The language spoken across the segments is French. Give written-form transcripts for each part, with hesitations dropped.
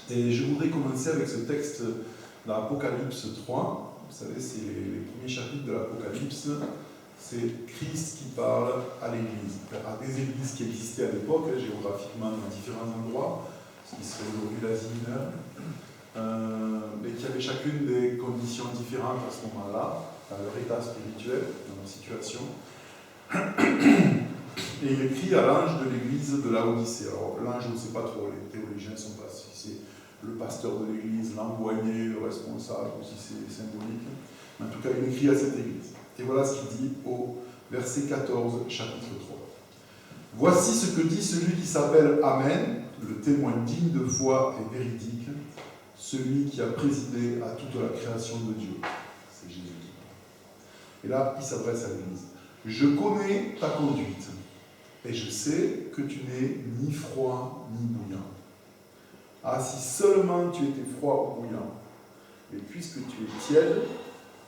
Et je voudrais commencer avec ce texte dans l'Apocalypse 3. Vous savez, c'est les premiers chapitres de l'Apocalypse. C'est Christ qui parle à l'Église, à des églises qui existaient à l'époque, géographiquement dans différents endroits, ce qui serait aujourd'hui l'Asie mineure, mais qui avaient chacune des conditions différentes à ce moment-là, dans leur état spirituel, dans leur situation. Et il écrit à l'ange de l'église de Laodicée. Alors l'ange, on ne sait pas trop, les théologiens ne sont pas si c'est le pasteur de l'église, l'envoyé, le responsable, ou si c'est symbolique. Mais en tout cas, il écrit à cette église. Et voilà ce qu'il dit au verset 14, chapitre 3. « Voici ce que dit celui qui s'appelle Amen, le témoin digne de foi et véridique, celui qui a présidé à toute la création de Dieu. » C'est Jésus qui parle. Et là, il s'adresse à l'église. « Je connais ta conduite, et je sais que tu n'es ni froid ni bouillant. Ah, si seulement tu étais froid ou bouillant, mais puisque tu es tiède,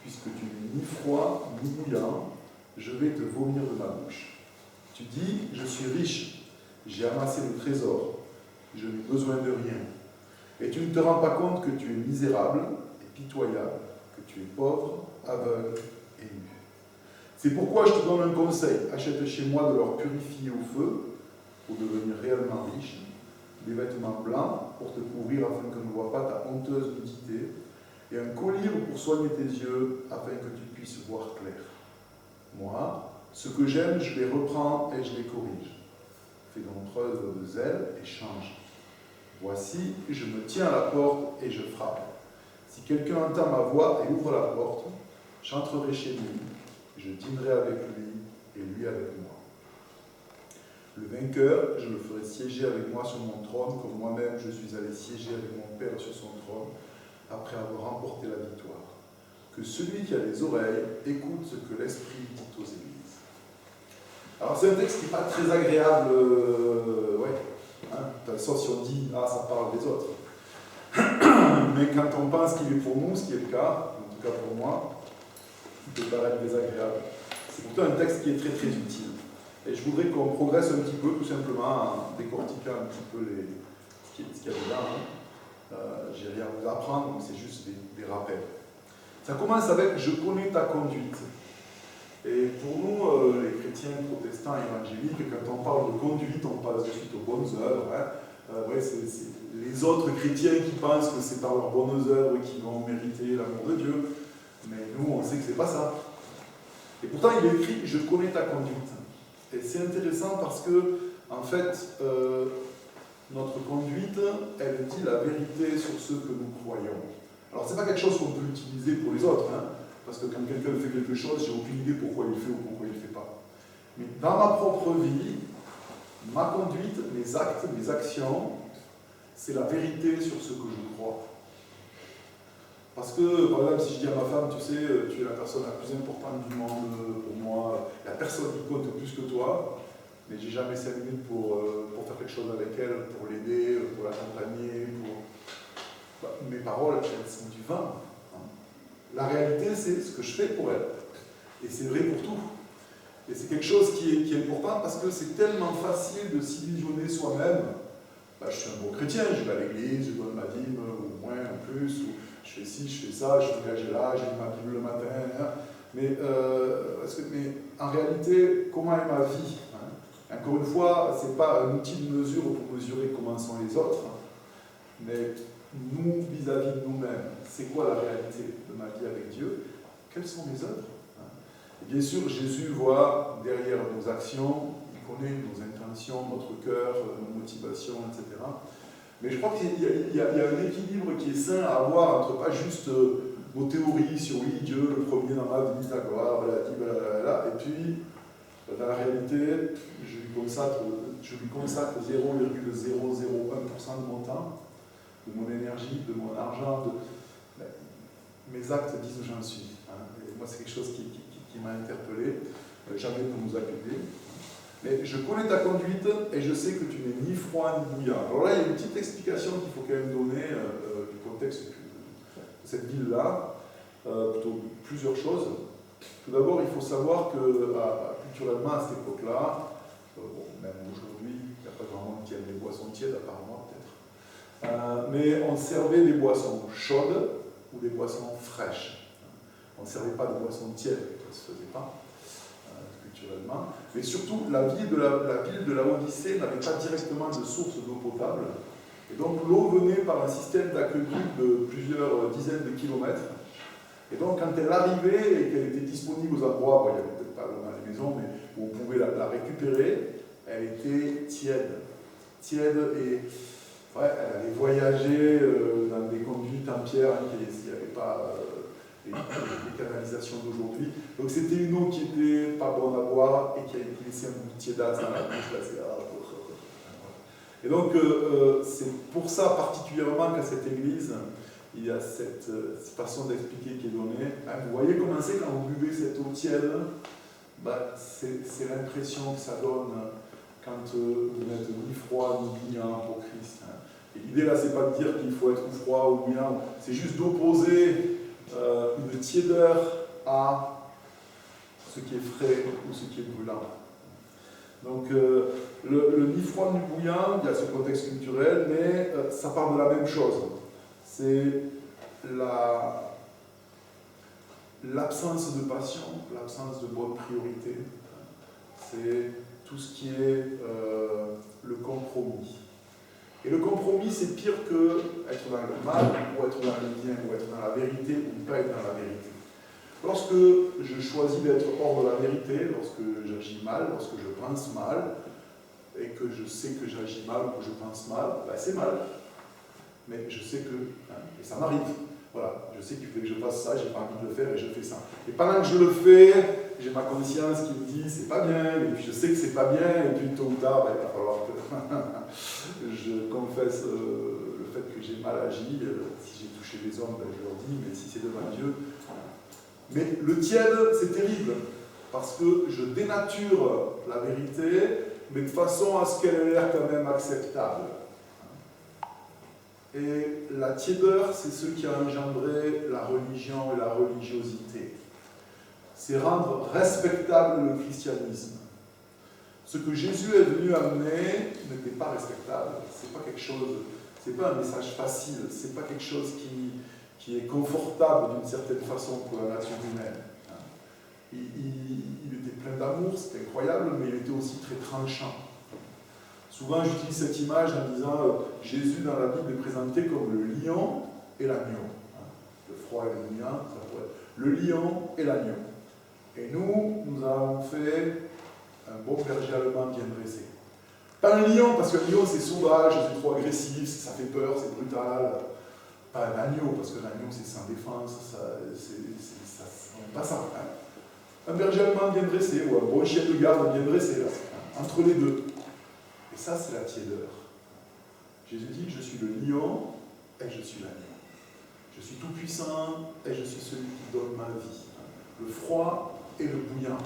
puisque tu n'es ni froid ni bouillant, je vais te vomir de ma bouche. Tu dis, je suis riche, j'ai amassé le trésor, je n'ai besoin de rien. Et tu ne te rends pas compte que tu es misérable et pitoyable, que tu es pauvre, aveugle et nu. C'est pourquoi je te donne un conseil, achète chez moi de l'or purifié au feu, pour devenir réellement riche, des vêtements blancs pour te couvrir afin qu'on ne voit pas ta honteuse nudité, et un collier pour soigner tes yeux afin que tu puisses voir clair. Moi, ce que j'aime, je les reprends et je les corrige. Fais donc preuve de zèle et change. Voici, je me tiens à la porte et je frappe. Si quelqu'un entend ma voix et ouvre la porte, j'entrerai chez lui, je dînerai avec lui et lui avec moi. Le vainqueur, je le ferai siéger avec moi sur mon trône, comme moi-même je suis allé siéger avec mon Père sur son trône, après avoir remporté la victoire. Que celui qui a les oreilles écoute ce que l'Esprit dit aux églises. Alors c'est un texte qui n'est pas très agréable, sauf si on dit, ah ça parle des autres. Mais quand on pense qu'il est pour nous, ce qui est le cas, en tout cas pour moi, il peut paraître désagréable. C'est pourtant un texte qui est très très utile. Et je voudrais qu'on progresse un petit peu, tout simplement, en décortiquant un petit peu ce qu'il y a dedans. J'ai rien à vous apprendre, donc c'est juste des rappels. Ça commence avec « Je connais ta conduite ». Et pour nous, les chrétiens protestants évangéliques, quand on parle de conduite, on passe de suite aux bonnes œuvres. C'est les autres chrétiens qui pensent que c'est par leurs bonnes œuvres qu'ils vont mériter l'amour de Dieu. Mais nous, on sait que c'est pas ça. Et pourtant, il est écrit « Je connais ta conduite ». Et c'est intéressant parce que, en fait, notre conduite, elle dit la vérité sur ce que nous croyons. Alors, ce n'est pas quelque chose qu'on peut utiliser pour les autres, parce que quand quelqu'un fait quelque chose, j'ai aucune idée pourquoi il le fait ou pourquoi il ne le fait pas. Mais dans ma propre vie, ma conduite, mes actes, mes actions, c'est la vérité sur ce que je crois. Parce que, par exemple, si je dis à ma femme, tu sais, tu es la personne la plus importante du monde pour moi, il n'y a personne qui compte plus que toi, mais j'ai jamais 5 minutes pour faire quelque chose avec elle, pour l'aider, pour l'accompagner, mes paroles, elles sont du vin. La réalité, c'est ce que je fais pour elle. Et c'est vrai pour tout. Et c'est quelque chose qui est important parce que c'est tellement facile de s'illusionner soi-même. Je suis un bon chrétien, je vais à l'église, je donne ma dîme, ou moins, ou plus, ou je fais ci, je fais ça, je suis engagé là, j'ai ma Bible le matin. Mais en réalité, comment est ma vie ? Encore une fois, ce n'est pas un outil de mesure pour mesurer comment sont les autres, mais nous, vis-à-vis de nous-mêmes, c'est quoi la réalité de ma vie avec Dieu ? Quelles sont mes œuvres ? Et bien sûr, Jésus voit derrière nos actions, il connaît nos intentions, notre cœur, nos motivations, etc. Mais je crois qu'il y a un équilibre qui est sain à avoir entre pas juste nos théories sur oui, Dieu, le premier dans ma vie, la gloire, et puis dans la réalité, je lui consacre 0,001% de mon temps, de mon énergie, de mon argent, mes actes disent où j'en suis. Et moi, c'est quelque chose qui m'a interpellé, jamais pour nous accuser. Mais je connais ta conduite et je sais que tu n'es ni froid ni bouillant. Alors là, il y a une petite explication qu'il faut quand même donner du contexte de cette ville-là, plutôt plusieurs choses. Tout d'abord, il faut savoir que culturellement, à cette époque-là, même aujourd'hui, il n'y a pas grand monde qui aime les boissons tièdes, à part moi peut-être. Mais on servait des boissons chaudes ou des boissons fraîches. On ne servait pas de boissons tièdes, ça ne se faisait pas culturellement. Mais surtout, la ville de Laodicée n'avait pas directement de source d'eau potable. Et donc l'eau venait par un système d'aqueduc de plusieurs dizaines de kilomètres. Et donc quand elle arrivait et qu'elle était disponible aux endroits où il n'y avait peut-être pas l'eau dans les maisons, mais où on pouvait la récupérer, elle était tiède. Tiède et ouais, elle allait voyager dans des conduites en pierre, hein, il n'y avait pas les canalisations d'aujourd'hui. Donc c'était une eau qui n'était pas bonne à boire et qui laissait un goût de tiédasse dans la bouche. Là, et donc, c'est pour ça particulièrement qu'à cette église, il y a cette façon d'expliquer qui est donnée. Hein, vous voyez comment c'est quand vous buvez cette eau tiède, bah, c'est l'impression que ça donne quand vous n'êtes ni froid ni bouillant pour Christ. Hein. Et l'idée là, c'est pas de dire qu'il faut être ou froid ou bouillant, c'est juste d'opposer une tiédeur à ce qui est frais ou ce qui est brûlant. Donc le ni froid ni bouillant, il y a ce contexte culturel, mais ça parle de la même chose. C'est l'absence de passion, l'absence de bonne priorité. C'est tout ce qui est le compromis. Et le compromis, c'est pire que être dans le mal, ou être dans le bien, ou être dans la vérité, ou ne pas être dans la vérité. Lorsque je choisis d'être hors de la vérité, lorsque j'agis mal, lorsque je pense mal, et que je sais que j'agis mal ou que je pense mal, ben c'est mal. Mais je sais que, et ça m'arrive, voilà, je sais qu'il faut que je fasse ça, j'ai pas envie de le faire et je fais ça. Et pendant que je le fais, j'ai ma conscience qui me dit c'est pas bien, et puis je sais que c'est pas bien, et puis tôt ou tard, ben, il va falloir que je confesse le fait que j'ai mal agi. Si j'ai touché les hommes, ben, je leur dis, mais si c'est devant Dieu. Mais le tiède, c'est terrible, parce que je dénature la vérité, mais de façon à ce qu'elle ait l'air quand même acceptable. Et la tiédeur, c'est ce qui a engendré la religion et la religiosité. C'est rendre respectable le christianisme. Ce que Jésus est venu amener n'était pas respectable. C'est pas quelque chose, c'est pas un message facile, c'est pas quelque chose qui est confortable d'une certaine façon pour la nature humaine. Il était plein d'amour, c'était incroyable, mais il était aussi très tranchant. Souvent, j'utilise cette image en disant Jésus dans la Bible est présenté comme le lion et l'agneau. Le froid et le bouillant, ça pourrait être le lion et l'agneau. Et nous avons fait un bon berger allemand bien dressé. Pas un lion, parce qu'un lion c'est sauvage, c'est trop agressif, ça fait peur, c'est brutal. Pas un agneau, parce que l'agneau c'est sans défense, c'est pas ça. Hein. Un berger allemand bien dressé, ou un bon chien de garde bien dressé, là, entre les deux. Et ça, c'est la tiédeur. Jésus dit, je suis le lion et je suis l'agneau. Je suis tout puissant et je suis celui qui donne ma vie. Le froid et le bouillant.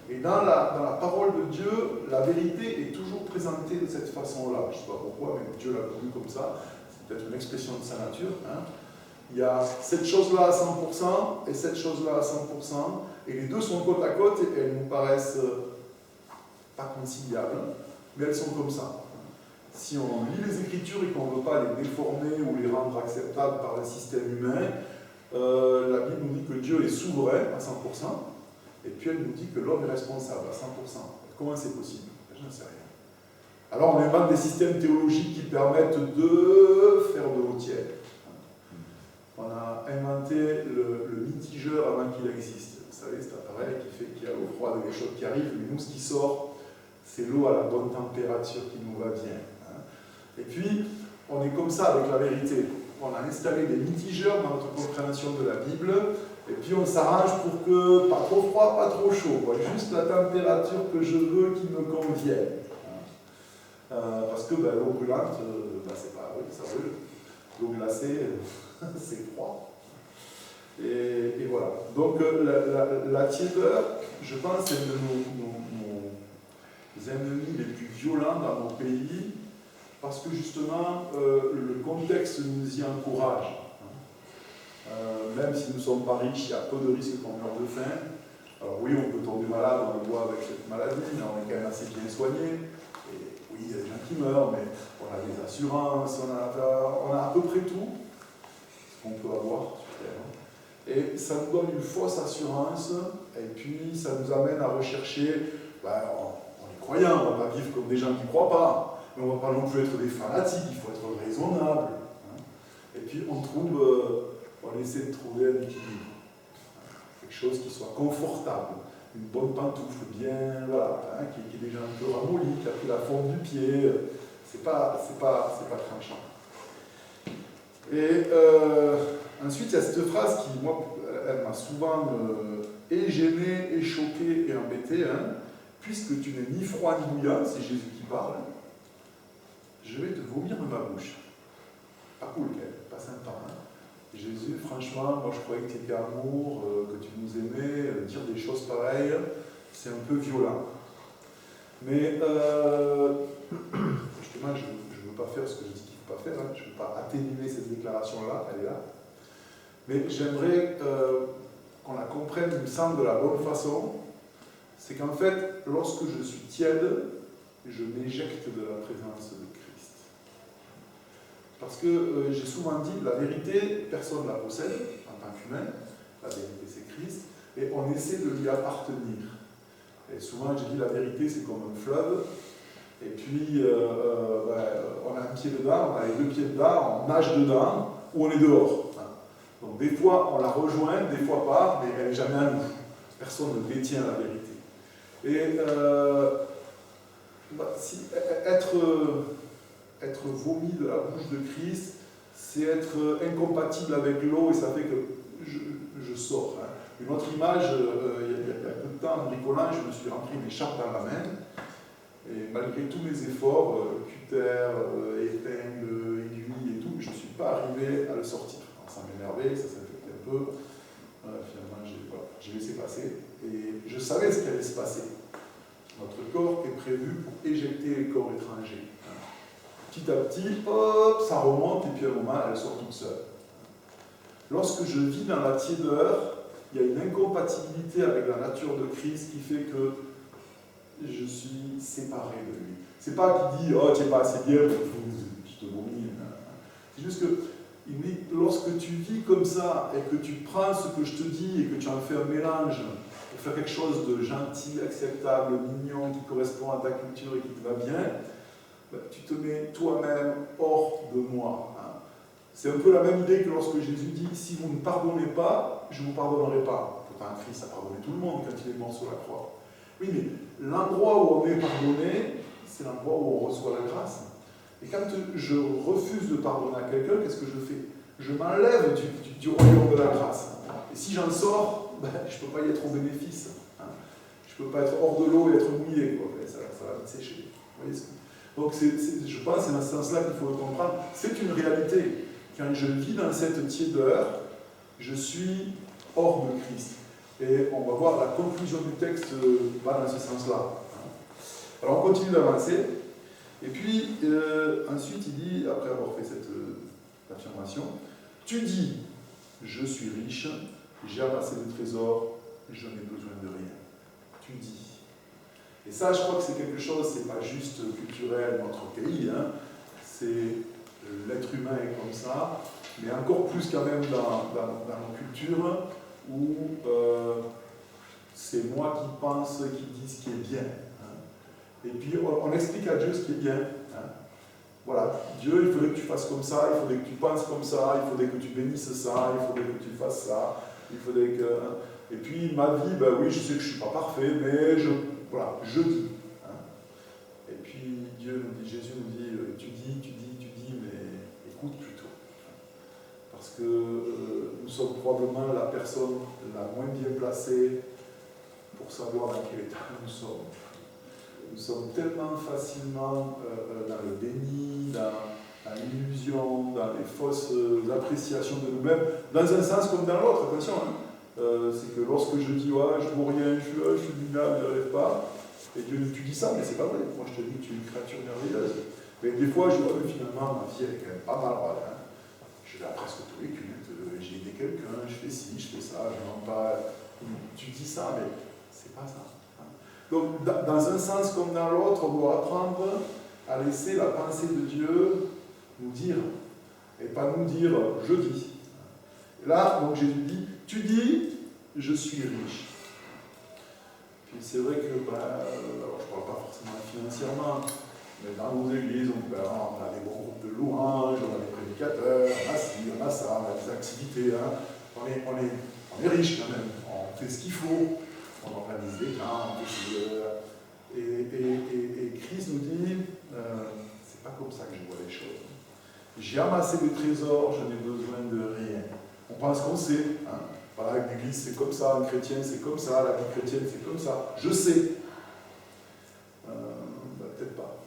Et dans la parole de Dieu, la vérité est toujours présentée de cette façon-là. Je ne sais pas pourquoi, mais Dieu l'a voulu comme ça. C'est peut-être une expression de sa nature. Hein. Il y a cette chose-là à 100% et cette chose-là à 100%. Et les deux sont côte à côte et elles nous paraissent pas conciliables, mais elles sont comme ça. Si on lit les Écritures et qu'on ne veut pas les déformer ou les rendre acceptables par le système humain, la Bible nous dit que Dieu est souverain à 100%, et puis elle nous dit que l'homme est responsable à 100%. Comment c'est possible? Je ne sais rien. Alors on invente des systèmes théologiques qui permettent de faire de l'eau tiède. On a inventé le mitigeur avant qu'il existe. Vous savez, cet appareil qui fait qu'il y a l'eau froide et les chaudes qui arrivent, mais nous, ce qui sort, c'est l'eau à la bonne température qui nous va bien. Et puis, on est comme ça avec la vérité. On a installé des mitigeurs dans notre compréhension de la Bible, et puis on s'arrange pour que, pas trop froid, pas trop chaud, quoi. Juste la température que je veux qui me convienne. Parce que l'eau brûlante, c'est pas, oui, ça brûle. L'eau glacée, c'est froid. Et voilà. Donc la tiédeur, je pense, c'est un de nos ennemis les plus violents dans nos pays, parce que justement, le contexte nous y encourage. Même si nous ne sommes pas riches, il y a peu de risques qu'on meure de faim. Alors oui, on peut tomber malade, on le voit avec cette maladie, mais on est quand même assez bien soigné. Et oui, il y a des gens qui qui meurt, mais on a des assurances, on a à peu près tout ce qu'on peut avoir sur Terre. Et ça nous donne une fausse assurance, et puis ça nous amène à rechercher, on est croyant, on ne va pas vivre comme des gens qui ne croient pas, mais on ne va pas non plus être des fanatiques, il faut être raisonnable. Et puis on essaie de trouver un équilibre, quelque chose qui soit confortable, une bonne pantoufle bien, qui est déjà un peu ramollie, qui a pris la forme du pied, c'est pas tranchant. Et ensuite, il y a cette phrase qui, moi, elle m'a souvent et gêné, et choqué, et embêté, puisque tu n'es ni froid ni bouillant, c'est Jésus qui parle, je vais te vomir de ma bouche. Pas cool, quand même, pas sympa. Jésus, franchement, moi je croyais que tu étais amour, que tu nous aimais, dire des choses pareilles, c'est un peu violent. Mais justement, je ne veux pas faire ce que je dis qu'il ne faut pas faire, je ne veux pas atténuer cette déclaration-là, elle est là. Mais j'aimerais qu'on la comprenne, il me semble, de la bonne façon. C'est qu'en fait, lorsque je suis tiède, je m'éjecte de la présence de Christ. Parce que j'ai souvent dit, la vérité, personne ne la possède en tant qu'humain. La vérité, c'est Christ. Et on essaie de lui appartenir. Et souvent, j'ai dit, la vérité, c'est comme un fleuve. Et puis, on a un pied dedans, on a les deux pieds dedans, on nage dedans, ou on est dehors. Donc, des fois, on la rejoint, des fois pas, mais elle n'est jamais à nous. Personne ne détient la vérité. Et être vomi de la bouche de Christ, c'est être incompatible avec l'eau et ça fait que je sors. Une autre image, il y a peu de temps, en bricolant, je me suis rempli une écharpe dans la main et malgré tous mes efforts, cutter, épingle, aiguille et tout, je ne suis pas arrivé à le sortir. Alors, ça m'énervait, ça s'infectait un peu. Finalement, j'ai laissé passer et je savais ce qui allait se passer. Notre corps est prévu pour éjecter les corps étrangers. Petit à petit, hop, ça remonte et puis à un moment, elle sort toute seule. Lorsque je vis dans la tiédeur, il y a une incompatibilité avec la nature de Christ qui fait que je suis séparé de lui. C'est pas qu'il dit, oh, tu n'es pas assez bien, je te vomis. C'est juste que il dit, lorsque tu vis comme ça et que tu prends ce que je te dis et que tu en fais un mélange pour faire quelque chose de gentil, acceptable, mignon, qui correspond à ta culture et qui te va bien, tu te mets toi-même hors de moi. C'est un peu la même idée que lorsque Jésus dit, si vous ne pardonnez pas, je ne vous pardonnerai pas. Pourtant, Christ a pardonné tout le monde quand il est mort sur la croix. Oui, mais l'endroit où on est pardonné, c'est l'endroit où on reçoit la grâce. Et quand je refuse de pardonner à quelqu'un, qu'est-ce que je fais? Je m'enlève du royaume de la grâce. Et si j'en sors, je ne peux pas y être au bénéfice. Je ne peux pas être hors de l'eau et être mouillé. Ça va me sécher. Vous voyez ce que... Donc je pense que c'est dans ce sens-là qu'il faut le comprendre. C'est une réalité. Quand je vis dans cette tiédeur, je suis hors de Christ. Et on va voir la conclusion du texte va dans ce sens-là. Alors on continue d'avancer. Et puis ensuite il dit, après avoir fait cette affirmation, tu dis, je suis riche, j'ai amassé des trésors, je n'ai besoin de rien. Tu dis. Et ça, je crois que c'est quelque chose, c'est pas juste culturel dans notre pays, c'est l'être humain est comme ça, mais encore plus quand même dans nos cultures où c'est moi qui pense, qui dis ce qui est bien. Et puis on explique à Dieu ce qui est bien. Voilà, Dieu, il faudrait que tu fasses comme ça, il faudrait que tu penses comme ça, il faudrait que tu bénisses ça, il faudrait que tu fasses ça, il faudrait que... Et puis ma vie, oui, je sais que je ne suis pas parfait, mais je dis. Et puis Jésus nous dit, tu dis, mais écoute plutôt. Parce que nous sommes probablement la personne la moins bien placée pour savoir dans quel état nous sommes. Nous sommes tellement facilement dans le déni, dans l'illusion, dans les fausses appréciations de nous-mêmes, dans un sens comme dans l'autre, attention. C'est que lorsque je dis, ouais, je ne vaux rien, je suis minable, je n'y arrive pas, et que tu dis ça, mais c'est pas vrai. Moi, je te dis que tu es une créature merveilleuse. Mais des fois, je vois que finalement, ma vie, elle est quand même pas mal. Je vais à presque tous les cultes, j'ai aidé quelqu'un, je fais ci, je fais ça, je n'en pas. Tu dis ça, mais c'est pas ça. Donc, dans un sens comme dans l'autre, on doit apprendre à laisser la pensée de Dieu nous dire, et pas nous dire « je dis ». Là, donc Jésus dit « tu dis, je suis riche ». Puis c'est vrai que, alors je ne parle pas forcément financièrement, mais dans nos églises, on a des bons groupes de louanges, on a des prédicateurs, on a ci, on a ça, on a des activités. Hein. On est riche quand même, on fait ce qu'il faut, on organise des camps, et Christ nous dit, c'est pas comme ça que je vois les choses. J'ai amassé des trésors, je n'ai besoin de rien. On pense qu'on sait. Hein. Voilà, l'église c'est comme ça, un chrétien c'est comme ça, la vie chrétienne c'est comme ça. Je sais. Peut-être pas.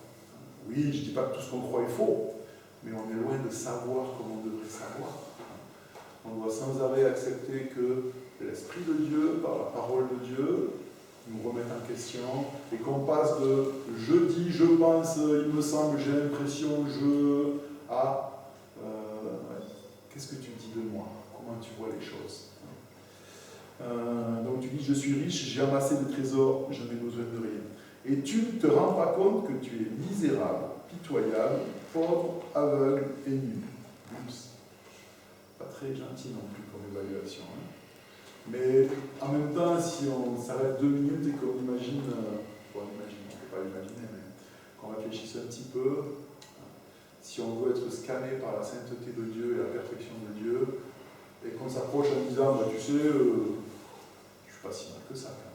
Oui, je ne dis pas que tout ce qu'on croit est faux, mais on est loin de savoir comme on devrait savoir. On doit sans arrêt accepter que l'Esprit de Dieu, par la parole de Dieu, nous remette en question et qu'on passe de je dis, je pense, il me semble, j'ai l'impression, à qu'est-ce que tu dis de moi? Comment tu vois les choses? Donc tu dis je suis riche, j'ai amassé des trésors, je n'ai besoin de rien. Et tu ne te rends pas compte que tu es misérable, pitoyable, pauvre, aveugle et nu. Pas très gentil non plus comme évaluation. Hein. Mais en même temps, si on s'arrête 2 minutes et qu'on imagine, on ne peut pas l'imaginer, mais qu'on réfléchisse un petit peu, si on veut être scanné par la sainteté de Dieu et la perfection de Dieu, et qu'on s'approche en disant, tu sais, je ne suis pas si mal que ça quand même.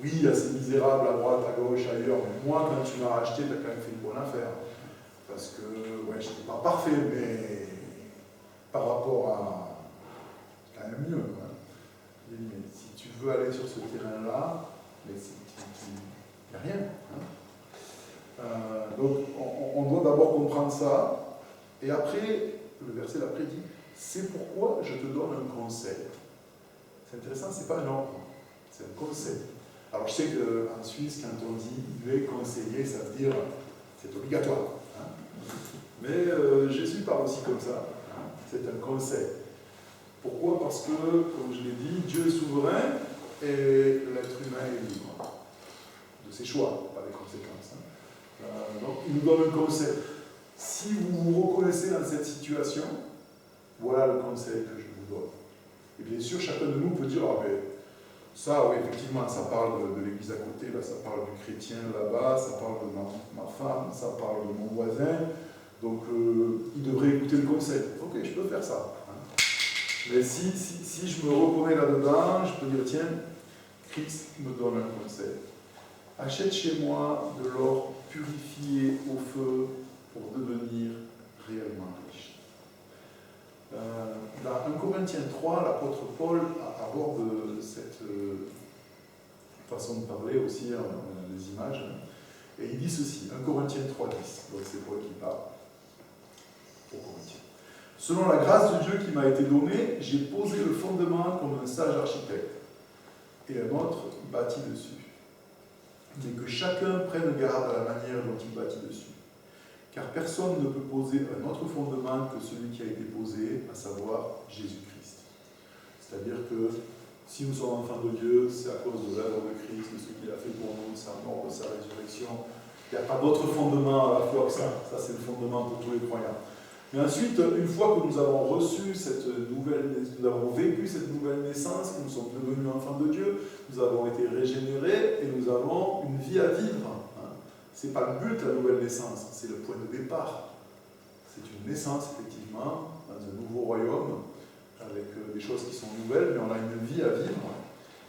Oui, il y a ces misérables à droite, à gauche, ailleurs, mais moi, quand tu m'as racheté, tu as quand même fait une bonne affaire. Parce que, je n'étais pas parfait, mais par rapport à quand même mieux. Hein. Mais si tu veux aller sur ce terrain-là, mais il n'y a rien. Hein. Donc, on doit d'abord comprendre ça, et après, le verset d'après dit, c'est pourquoi je te donne un conseil. C'est intéressant, c'est pas un ordre, c'est un conseil. Alors je sais qu'en Suisse, quand on dit il est conseiller, ça veut dire c'est obligatoire. Hein. Mais Jésus parle aussi comme ça. Hein. C'est un conseil. Pourquoi? Parce que, comme je l'ai dit, Dieu est souverain et l'être humain est libre de ses choix, pas des conséquences. Hein. Donc il nous donne un conseil. Si vous vous reconnaissez dans cette situation, voilà le conseil que je vous donne. Et bien sûr, chacun de nous peut dire, ah ben, ça, oui, effectivement, ça parle de l'église à côté, là, ça parle du chrétien là-bas, ça parle de ma femme, ça parle de mon voisin, donc il devrait écouter le conseil. Ok, je peux faire ça. Hein. Mais si je me reconnais là-dedans, je peux dire, tiens, Christ me donne un conseil. Achète chez moi de l'or purifié au feu pour devenir réellement riche. Dans 1 Corinthiens 3, l'apôtre Paul aborde cette façon de parler aussi, des images, et il dit ceci, 1 Corinthiens 3, 10, donc c'est Paul qui parle aux Corinthiens. Selon la grâce de Dieu qui m'a été donnée, j'ai posé le fondement comme un sage architecte, et un autre bâtit dessus. Mais que chacun prenne garde à la manière dont il bâtit dessus. Car personne ne peut poser un autre fondement que celui qui a été posé, à savoir Jésus-Christ. C'est-à-dire que si nous sommes enfants de Dieu, c'est à cause de l'œuvre de Christ, de ce qu'il a fait pour nous, de sa mort, de sa résurrection. Il n'y a pas d'autre fondement à la foi que ça. Ça, c'est le fondement pour tous les croyants. Mais ensuite, une fois que nous avons reçu cette nouvelle, nous avons vécu cette nouvelle naissance, que nous sommes devenus enfants de Dieu, nous avons été régénérés et nous avons une vie à vivre. Ce n'est pas le but, la nouvelle naissance, c'est le point de départ. C'est une naissance, effectivement, dans un nouveau royaume, avec des choses qui sont nouvelles, mais on a une vie à vivre.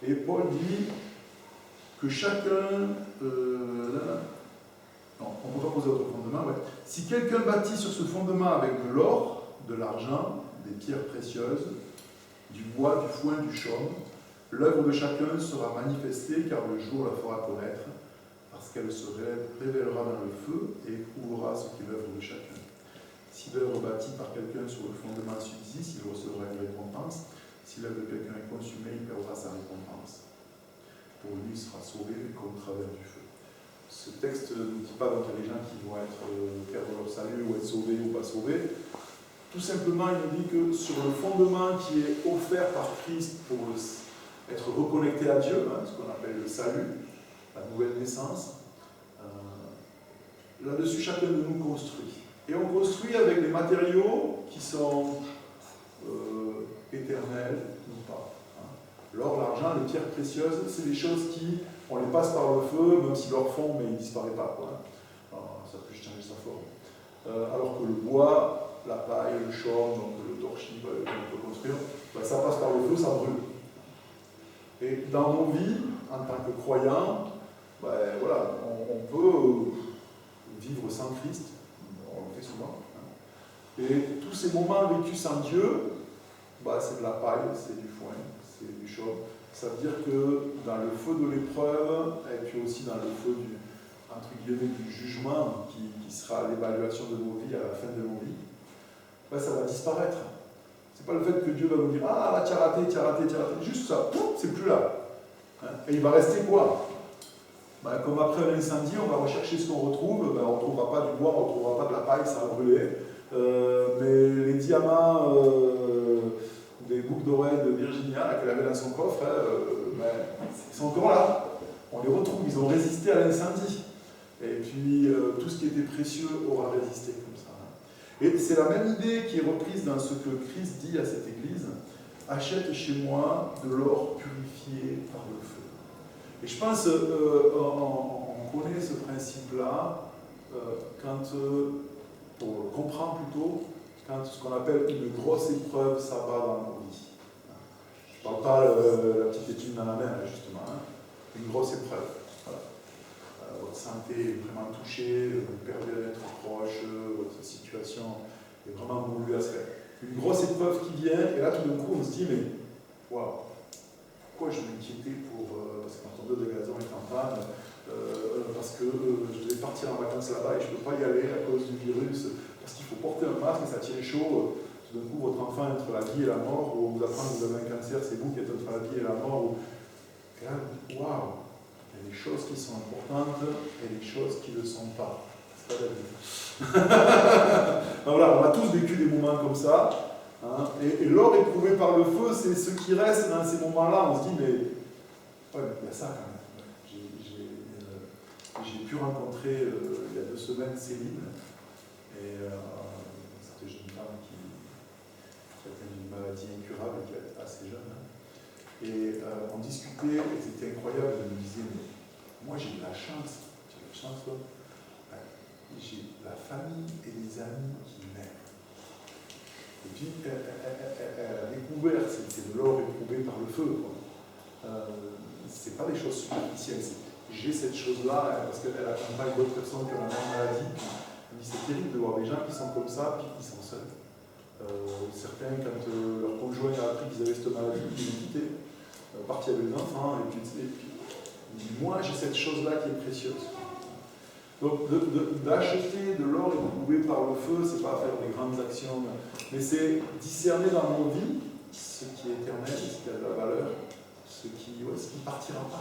Et Paul dit que chacun... non, on ne peut pas poser d'autre fondement. Ouais. Si quelqu'un bâtit sur ce fondement avec de l'or, de l'argent, des pierres précieuses, du bois, du foin, du chaume, l'œuvre de chacun sera manifestée, car le jour la fera connaître, parce qu'elle se révélera dans le feu et éprouvera ce qu'est l'œuvre de chacun. Si l'œuvre bâtie par quelqu'un sur le fondement subsiste, il recevra une récompense. Si l'œuvre de quelqu'un est consumée, il perdra sa récompense. Pour lui, il sera sauvé, mais comme au travers du feu. Ce texte ne dit pas donc qu'il y a des gens qui vont perdre leur salut ou être sauvés ou pas sauvés. Tout simplement, il nous dit que sur le fondement qui est offert par Christ pour être reconnecté à Dieu, hein, ce qu'on appelle le salut, la nouvelle naissance, là-dessus, chacun de nous construit. Et on construit avec des matériaux qui sont éternels ou pas. Hein. L'or, l'argent, les pierres précieuses, c'est des choses qui, on les passe par le feu, même si leur fond, mais il ne disparaît pas. Quoi. Alors, ça peut changer sa forme. Alors que le bois, la paille, le chaume, donc le torchis qu'on peut construire, ben, ça passe par le feu, ça brûle. Et dans nos vies, en tant que croyants, ben, voilà, on peut vivre sans Christ, on le fait souvent. Hein. Et tous ces moments vécus sans Dieu, ben, c'est de la paille, c'est du foin, c'est du chaume. Ça veut dire que dans le feu de l'épreuve, et puis aussi dans le feu du, entre guillemets, du jugement, qui sera l'évaluation de nos vies à la fin de nos vies, ben, ça va disparaître. C'est pas le fait que Dieu va nous dire « Ah, là, tu as raté, tu as raté, tu as raté ». Juste ça, pouf, c'est plus là. Hein. Et il va rester quoi? Ben, comme après un incendie, on va rechercher ce qu'on retrouve. Ben, on ne retrouvera pas du bois, on ne retrouvera pas de la paille, ça va brûler. Mais les diamants, des boucles d'oreilles de Virginia qu'elle avait dans son coffre, ben, ils sont encore là. On les retrouve, ils ont résisté à l'incendie. Et puis, tout ce qui était précieux aura résisté comme ça. Et c'est la même idée qui est reprise dans ce que Christ dit à cette église. Achète chez moi de l'or purifié par le feu. Et je pense on connaît ce principe-là quand on le comprend plutôt quand ce qu'on appelle une grosse épreuve s'abat dans nos vies. Je ne parle pas la petite étude dans la main, justement. Hein. Une grosse épreuve. Voilà. Votre santé est vraiment touchée, vous perdez un être proche, votre situation est vraiment bouleversée. Une grosse épreuve qui vient, et là tout d'un coup on se dit, mais waouh, pourquoi je m'inquiétais parce que mon tondeuse de gazon est en panne, parce que je devais partir en vacances là-bas et je ne peux pas y aller à cause du virus, parce qu'il faut porter un masque et ça tient chaud. Tout d'un coup, votre enfant est entre la vie et la mort, ou on vous apprend que vous avez un cancer, c'est vous qui êtes entre la vie et la mort. Et là, waouh, il y a des choses qui sont importantes et des choses qui ne le sont pas. C'est pas la vie. Voilà, on a tous vécu des moments comme ça. Hein, et l'or éprouvé par le feu, c'est ce qui reste dans ces moments-là. On se dit, mais ouais, il y a ça quand même. J'ai pu rencontrer il y a 2 semaines Céline, et c'était une femme qui atteint d'une maladie incurable, qui est assez jeune. Hein. Et on discutait, et c'était incroyable, elle me disait, mais moi j'ai de la chance, j'ai de la chance, quoi. J'ai la famille et les amis qui m'aiment. Et puis elle a découvert, c'est de l'or éprouvé par le feu. C'est pas des choses superficielles. J'ai cette chose-là, parce qu'elle accompagne d'autres personnes qui ont la même maladie. Elle dit c'est terrible de voir des gens qui sont comme ça, puis qui sont seuls. Certains, quand leur conjoint a appris qu'ils avaient cette maladie, ils l'ont quitté, partis avec des enfants, et puis moi j'ai cette chose-là qui est précieuse. Donc d'acheter de l'or éprouvé par le feu, c'est pas faire des grandes actions, mais c'est discerner dans nos vies ce qui est éternel, ce qui a de la valeur, ce qui partira pas.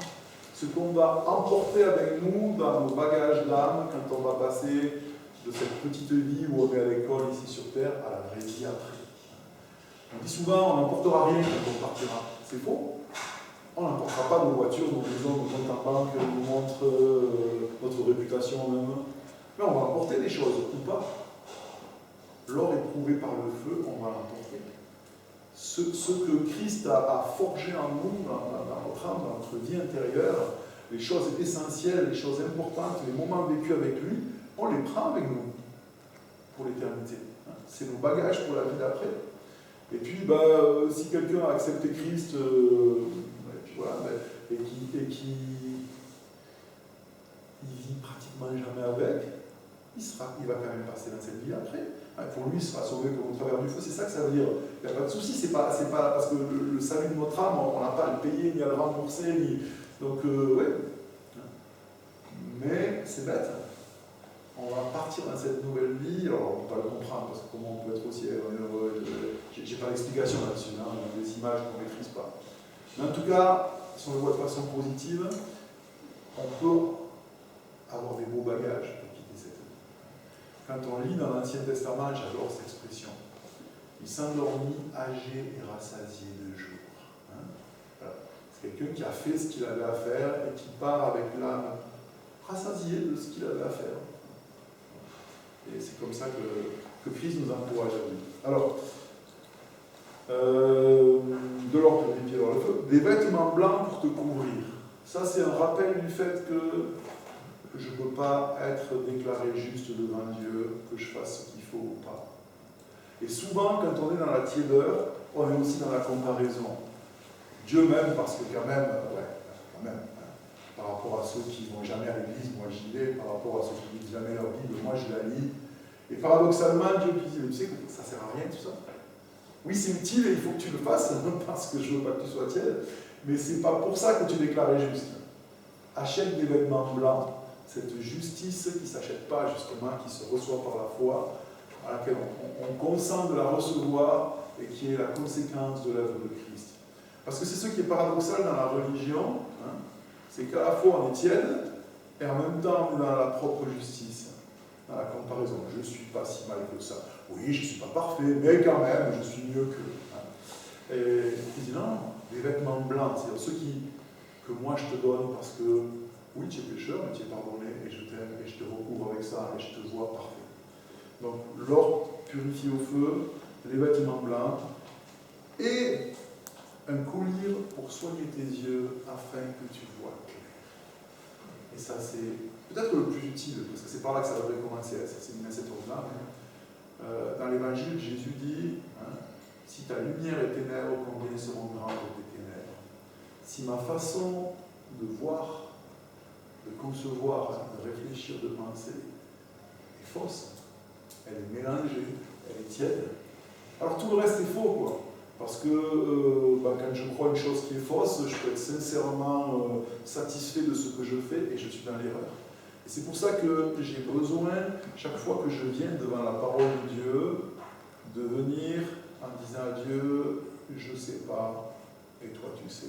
Ce qu'on va emporter avec nous dans nos bagages d'âme quand on va passer de cette petite vie où on est à l'école ici sur Terre à la vraie vie après. On dit souvent on n'emportera rien quand on partira. C'est faux. On n'emportera pas nos voitures, nos maisons, nos comptes en banque, nos montres, notre réputation même. Mais on va emporter des choses, ou pas. L'or éprouvé par le feu, on va l'emporter. Ce que Christ a forgé en nous, dans notre âme, dans notre vie intérieure, les choses essentielles, les choses importantes, les moments vécus avec lui, on les prend avec nous pour l'éternité. C'est nos bagages pour la vie d'après. Et puis, si quelqu'un a accepté Christ, et qui vit pratiquement jamais avec, il va quand même passer dans cette vie après. Pour lui, il sera sauvé comme au travers du feu, c'est ça que ça veut dire. Il n'y a pas de souci, c'est pas parce que le salut de notre âme, on n'a pas à le payer, ni à le rembourser, donc, ouais. Mais c'est bête. On va partir dans cette nouvelle vie, alors on ne peut pas le comprendre, parce que comment on peut être aussi heureux, j'ai pas d'explication là-dessus, hein, des images qu'on ne maîtrise pas. Mais en tout cas, si on le voit de façon positive, on peut avoir des beaux bagages pour quitter cette vie. Quand on lit dans l'Ancien Testament, j'adore cette expression. Il s'endormit, âgé et rassasié de jour. Hein, voilà. C'est quelqu'un qui a fait ce qu'il avait à faire et qui part avec l'âme rassasié de ce qu'il avait à faire. Et c'est comme ça que Christ nous encourage à vivre. Alors, de l'ordre des pieds dans le feu, des vêtements blancs pour te couvrir. Ça, c'est un rappel du fait que je ne peux pas être déclaré juste devant Dieu, que je fasse ce qu'il faut ou pas. Et souvent, quand on est dans la tiédeur, on est aussi dans la comparaison. Dieu m'aime parce que quand même, par rapport à ceux qui ne vont jamais à l'église, moi j'y vais, par rapport à ceux qui ne lisent jamais leur Bible, moi je la lis. Et paradoxalement, Dieu dit, tu sais que ça ne sert à rien tout ça. Oui, c'est utile et il faut que tu le fasses, parce que je ne veux pas que tu sois tiède, mais ce n'est pas pour ça que tu es déclaré juste. Achète des vêtements blancs, cette justice qui ne s'achète pas justement, qui se reçoit par la foi, à laquelle on consent de la recevoir et qui est la conséquence de l'œuvre de Christ. Parce que c'est ce qui est paradoxal dans la religion, hein, c'est qu'à la fois on est tiède et en même temps on est dans la propre justice, dans la comparaison. Je ne suis pas si mal que ça. Oui, je ne suis pas parfait, mais quand même, je suis mieux que. Hein. Et il dit non, les vêtements blancs, c'est-à-dire ceux que moi je te donne parce que, oui, tu es pécheur, mais tu es pardonné, et je t'aime, et je te recouvre avec ça, et je te vois parfait. Donc, l'or purifié au feu, les vêtements blancs, et un collier pour soigner tes yeux afin que tu vois clair. Et ça, c'est peut-être le plus utile, parce que c'est par là que ça devrait commencer, ça s'est mis à cet ordre-là. Dans l'Évangile, Jésus dit, hein, si ta lumière est ténèbres, combien seront grandes tes ténèbres. Si ma façon de voir, de concevoir, de réfléchir, de penser est fausse, elle est mélangée, elle est tiède, alors tout le reste est faux, quoi. Parce que quand je crois une chose qui est fausse, je peux être sincèrement satisfait de ce que je fais et je suis dans l'erreur. Et c'est pour ça que j'ai besoin, chaque fois que je viens devant la parole de Dieu, de venir en disant à Dieu, je ne sais pas, et toi tu sais.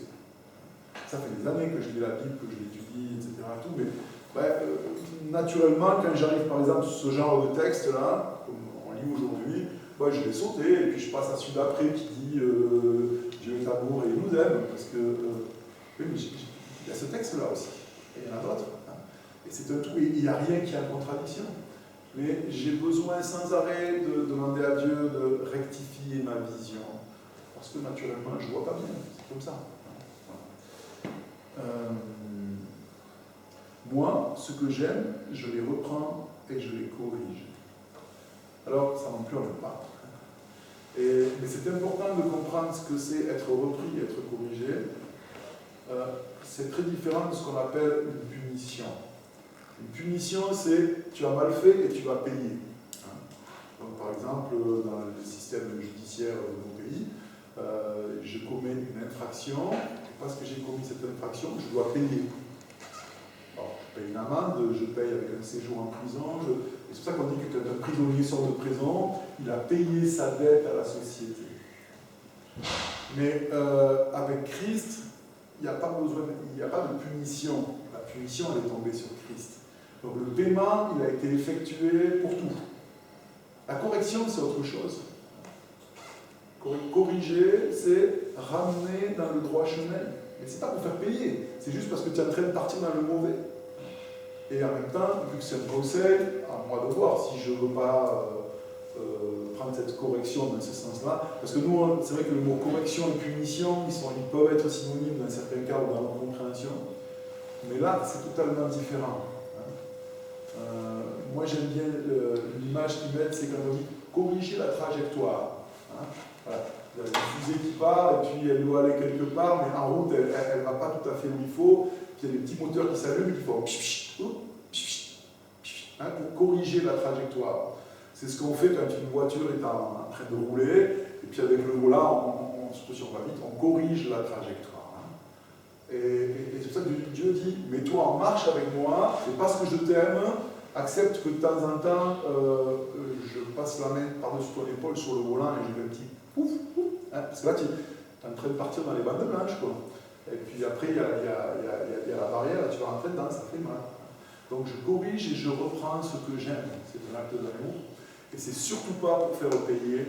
Ça fait des années que je lis la Bible, que je l'étudie, etc. Tout, mais naturellement, quand j'arrive par exemple sur ce genre de texte-là, comme on lit aujourd'hui, je vais sauter, et puis je passe à celui d'après qui dit Dieu est amour et il nous aime, parce que oui, mais il y a ce texte-là aussi, et il y en a d'autres. Hein. Et c'est un tout, et il n'y a rien qui est en contradiction. Mais j'ai besoin sans arrêt de demander à Dieu de rectifier ma vision, parce que naturellement, je ne vois pas bien, c'est comme ça. Moi, ce que j'aime, je les reprends et je les corrige. Alors, ça non plus, on n'aime pas. Mais c'est important de comprendre ce que c'est être repris, être corrigé. C'est très différent de ce qu'on appelle une punition. Une punition, c'est tu as mal fait et tu vas payer. Donc, par exemple, dans le système judiciaire de mon pays, je commets une infraction, et parce que j'ai commis cette infraction, je dois payer. Alors, je paye une amende, je paye avec un séjour en prison. Et c'est pour ça qu'on dit que quand un prisonnier sort de prison, il a payé sa dette à la société. Mais avec Christ, il n'y a pas de punition. La punition, elle est tombée sur Christ. Donc le paiement, il a été effectué pour tout. La correction, c'est autre chose. Corriger, c'est ramener dans le droit chemin. Mais ce n'est pas pour faire payer, c'est juste parce que tu es en train de partir dans le mauvais. Et en même temps, vu que c'est un conseil, à moi de voir si je ne veux pas prendre cette correction dans ce sens-là. Parce que nous, c'est vrai que le mot correction et punition, ils peuvent être synonymes dans certains cas ou dans notre compréhension. Mais là, c'est totalement différent. Moi, j'aime bien l'image qui m'aide, c'est quand on dit corriger la trajectoire. Voilà. Il y a une fusée qui part, et puis elle doit aller quelque part, mais en route, elle ne va pas tout à fait où il faut. Puis il y a des petits moteurs qui s'allument et qui font pour corriger la trajectoire. C'est ce qu'on fait quand une voiture est en train de rouler, et puis avec le volant, surtout si on va vite, on corrige la trajectoire. Et c'est pour ça que Dieu dit, mets-toi en marche avec moi, et parce que je t'aime, accepte que de temps en temps, je passe la main par-dessus ton épaule sur le volant et je fais un petit pouf, pouf. Parce que là, tu es en train de partir dans les bandes blanches, quoi. Et puis après, il y a la barrière, tu vas rentrer dedans, ça fait mal. Donc je corrige et je reprends ce que j'aime. C'est un acte d'amour. Et c'est surtout pas pour faire payer.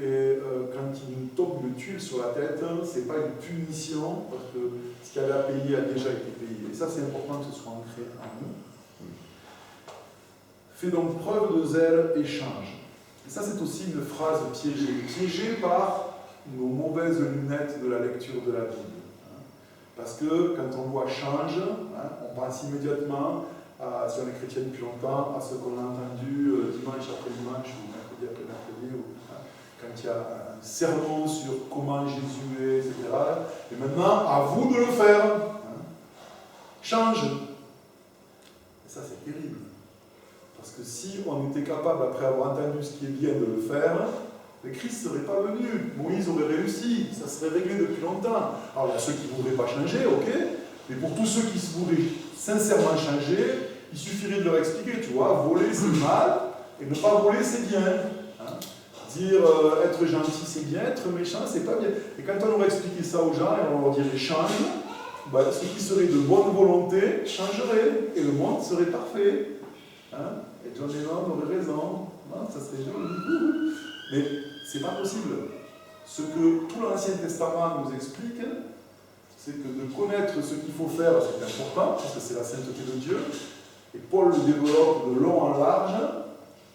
Et quand il nous tombe une tuile sur la tête, c'est pas une punition, parce que ce qu'il y avait à payer a déjà été payé. Et ça, c'est important que ce soit ancré en nous. Fais donc preuve de zèle et change. Et ça, c'est aussi une phrase piégée. Piégée par nos mauvaises lunettes de la lecture de la Bible. Parce que quand on voit change, on pense immédiatement, si on est chrétien depuis longtemps, à ce qu'on a entendu dimanche après dimanche ou mercredi après mercredi, quand il y a un sermon sur comment Jésus est, etc. Et maintenant, à vous de le faire. Change. Et ça, c'est terrible. Parce que si on était capable, après avoir entendu ce qui est bien, de le faire, le Christ ne serait pas venu. Moïse aurait réussi. Ça serait réglé depuis longtemps. Alors, il y a ceux qui ne voudraient pas changer, ok. Mais pour tous ceux qui se voudraient sincèrement changer, il suffirait de leur expliquer, tu vois, voler c'est mal, et ne pas voler c'est bien. Dire être gentil c'est bien, être méchant c'est pas bien. Et quand on aurait expliqué ça aux gens, et on leur dirait change, ceux qui seraient de bonne volonté changeraient, et le monde serait parfait. Et John Lennon aurait raison, ça serait joli. Mais c'est pas possible. Ce que tout l'Ancien Testament nous explique, c'est que de connaître ce qu'il faut faire, c'est important, parce que c'est la sainteté de Dieu. Et Paul le développe de long en large.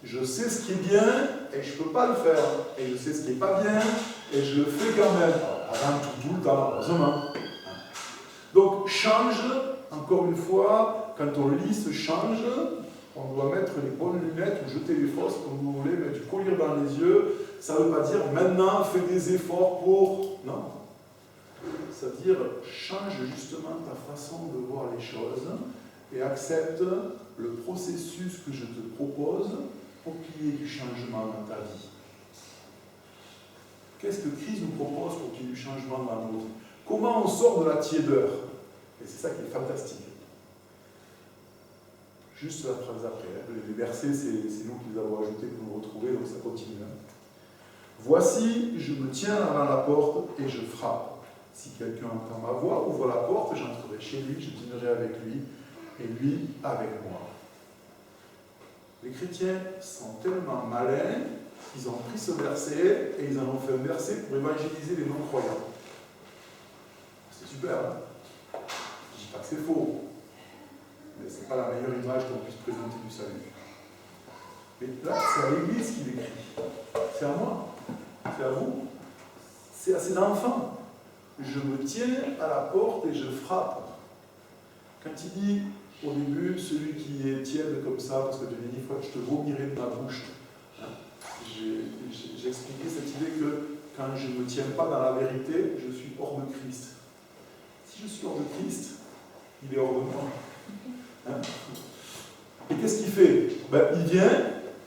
Je sais ce qui est bien et je ne peux pas le faire. Et je sais ce qui n'est pas bien et je le fais quand même. Avant tout le temps, heureusement. Donc, change, encore une fois, quand on lit ce change, on doit mettre les bonnes lunettes ou jeter les fausses, comme vous voulez, mettre du collier dans les yeux. Ça ne veut pas dire maintenant fais des efforts pour. Non. Ça veut dire change justement ta façon de voir les choses et accepte le processus que je te propose pour qu'il y ait du changement dans ta vie. Qu'est-ce que Christ nous propose pour qu'il y ait du changement dans nos vies? Comment on sort de la tiédeur? Et c'est ça qui est fantastique. Juste la phrase après. Les versets, c'est nous qui les avons ajoutés pour nous retrouver, donc ça continue. Voici, je me tiens avant la porte et je frappe. Si quelqu'un entend ma voix, ouvre la porte, j'entrerai chez lui, je dînerai avec lui, et lui avec moi. Les chrétiens sont tellement malins qu'ils ont pris ce verset et ils en ont fait un verset pour évangéliser les non-croyants. C'est super, hein? Je ne dis pas que c'est faux, mais ce n'est pas la meilleure image qu'on puisse présenter du salut. Mais là, c'est à l'Église qu'il écrit. C'est à moi, c'est à vous, c'est à ses enfants. Je me tiens à la porte et je frappe. Quand il dit au début, celui qui est tiède comme ça, parce que tu m'as dit, fois que je te vomirai de ma bouche, j'ai expliqué cette idée que quand je ne me tiens pas dans la vérité, je suis hors de Christ. Si je suis hors de Christ, il est hors de moi. Et qu'est-ce qu'il fait? Il vient,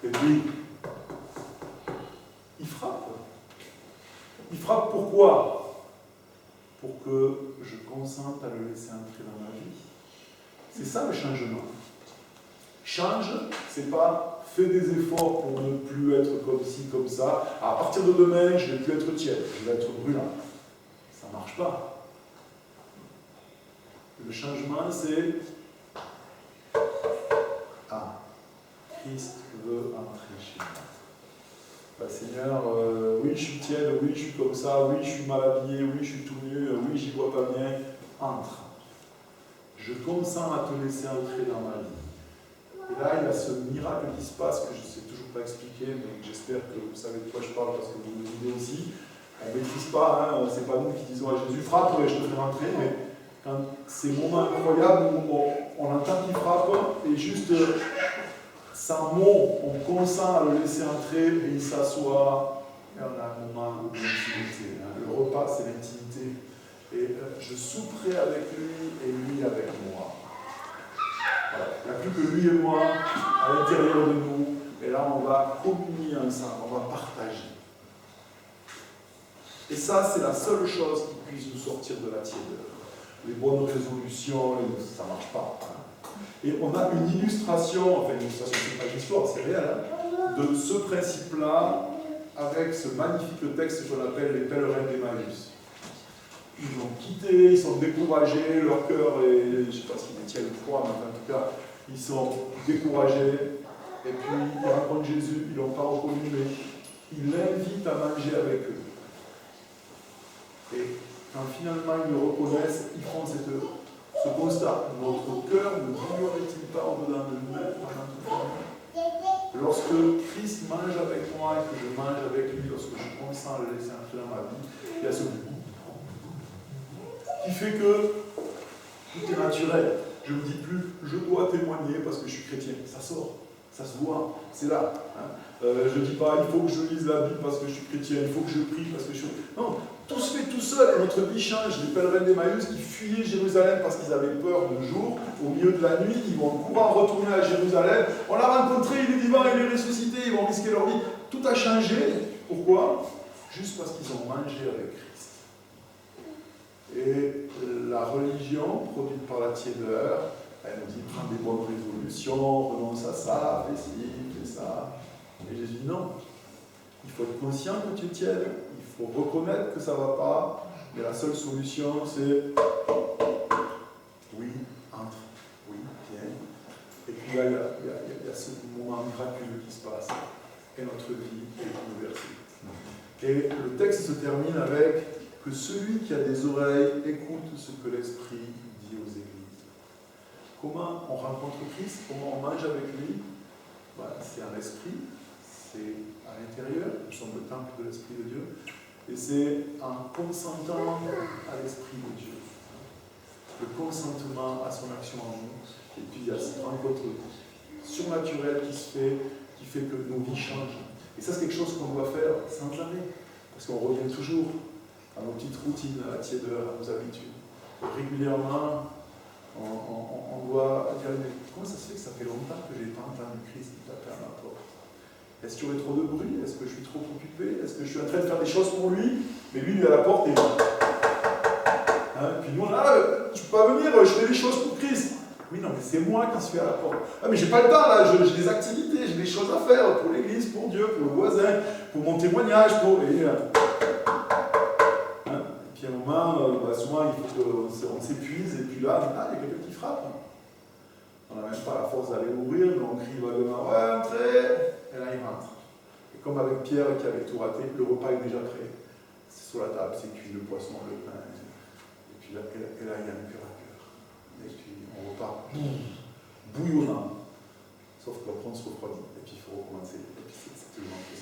et puis, il frappe. Il frappe pourquoi? Pour que je consente à le laisser entrer dans ma vie. C'est ça le changement. Change, c'est pas fais des efforts pour ne plus être comme ci, comme ça. À partir de demain, je ne vais plus être tiède, je vais être brûlant. Ça ne marche pas. Le changement, c'est Christ veut entrer chez moi. Seigneur, oui, je suis tiède, oui, je suis comme ça, oui, je suis mal habillé, oui, je suis tout nu, oui, j'y vois pas bien. Entre. Je consens à te laisser entrer dans ma vie. Et là, il y a ce miracle qui se passe que je ne sais toujours pas expliquer, mais j'espère que vous savez de quoi je parle parce que vous le vivez aussi. On ne maîtrise pas, c'est pas nous qui disons à Jésus frappe et je te fais rentrer, mais quand ces moments incroyables où on entend qu'il frappe et juste sans mots, on consent à le laisser entrer et il s'assoit et on a un moment d'intimité. Le repas, c'est l'intimité. Et je souperai avec lui et lui avec moi. Voilà. Il n'y a plus que lui et moi à l'intérieur de nous. Et là, on va communier ensemble, on va partager. Et ça, c'est la seule chose qui puisse nous sortir de la tiédeur. Les bonnes résolutions, ça ne marche pas. Et on a une illustration, enfin une illustration, c'est pas une histoire, c'est réel, de ce principe-là avec ce magnifique texte qu'on appelle les pèlerins d'Emmaüs. Ils ont quitté, ils sont découragés, leur cœur est, je ne sais pas s'ils tiennent froid, mais en tout cas, ils sont découragés. Et puis, ils rencontrent Jésus, ils ne l'ont pas reconnu, mais ils l'invitent à manger avec eux. Et quand finalement ils le reconnaissent, ils font ce constat. Notre cœur ne brûlerait-il pas au-dedans de nous-mêmes pendant tout le temps? Lorsque Christ mange avec moi et que je mange avec lui, lorsque je consens à le laisser entrer dans ma vie, il y a ce goût qui fait que tout est naturel. Je ne me dis plus, je dois témoigner parce que je suis chrétien. Ça sort, ça se voit, c'est là. Hein. Je ne dis pas, il faut que je lise la Bible parce que je suis chrétien, il faut que je prie parce que je suis... Non, tout se fait tout seul et notre vie change. Les pèlerins d'Emmaüs qui fuyaient Jérusalem parce qu'ils avaient peur de jour, au milieu de la nuit, ils vont courant retourner à Jérusalem. On l'a rencontré, il est vivant, il est ressuscité, ils vont risquer leur vie. Tout a changé. Pourquoi? Juste parce qu'ils ont mangé avec Christ. Et la religion, produite par la tiédeur, elle nous dit prends des bonnes résolutions, renonce à ça, fais ci, fais ça. Et Jésus dit non. Il faut être conscient que tu tiennes, il faut reconnaître que ça ne va pas, mais la seule solution c'est oui, entre, oui, viens. Et puis là, il y a ce moment miraculeux qui se passe, et notre vie est bouleversée. Et le texte se termine avec que celui qui a des oreilles écoute ce que l'Esprit dit aux églises. Comment on rencontre Christ? Comment on mange avec lui? C'est un esprit, c'est à l'intérieur, nous sommes le temple de l'Esprit de Dieu, et c'est en consentant à l'Esprit de Dieu. Le consentement à son action en nous, et puis il y a cette rencontre surnaturelle qui se fait, qui fait que nos vies changent. Et ça, c'est quelque chose qu'on doit faire sans jamais, parce qu'on revient toujours à nos petites routines, à la tiédeur, à nos habitudes. Et régulièrement, on doit dire, mais comment ça se fait que ça fait longtemps que je n'ai pas entendu Christ taper à ma porte? Est-ce qu'il y aurait trop de bruit? Est-ce que je suis trop occupé? Est-ce que je suis en train de faire des choses pour lui? Mais lui, il est à la porte et... Hein? Puis nous, je peux pas venir, je fais des choses pour Christ. Oui, non, mais c'est moi qui suis à la porte. Ah, mais j'ai pas le temps, là, j'ai des activités, j'ai des choses à faire pour l'église, pour Dieu, pour le voisin, pour mon témoignage, pour... Et puis à un moment, souvent, il faut qu'on s'épuise, et puis là, il y a quelqu'un qui frappe. On n'a même pas la force d'aller ouvrir, mais on crie vaguement, ouais, entrez! Et là, il rentre. Et comme avec Pierre qui avait tout raté, le repas est déjà prêt. C'est sur la table, c'est cuit, le poisson, le pain. Et puis là, il y a un cœur à cœur. Et puis on repart bouillonnant. Sauf qu'après, on se refroidit. Et puis il faut recommencer. Et puis c'est toujours un peu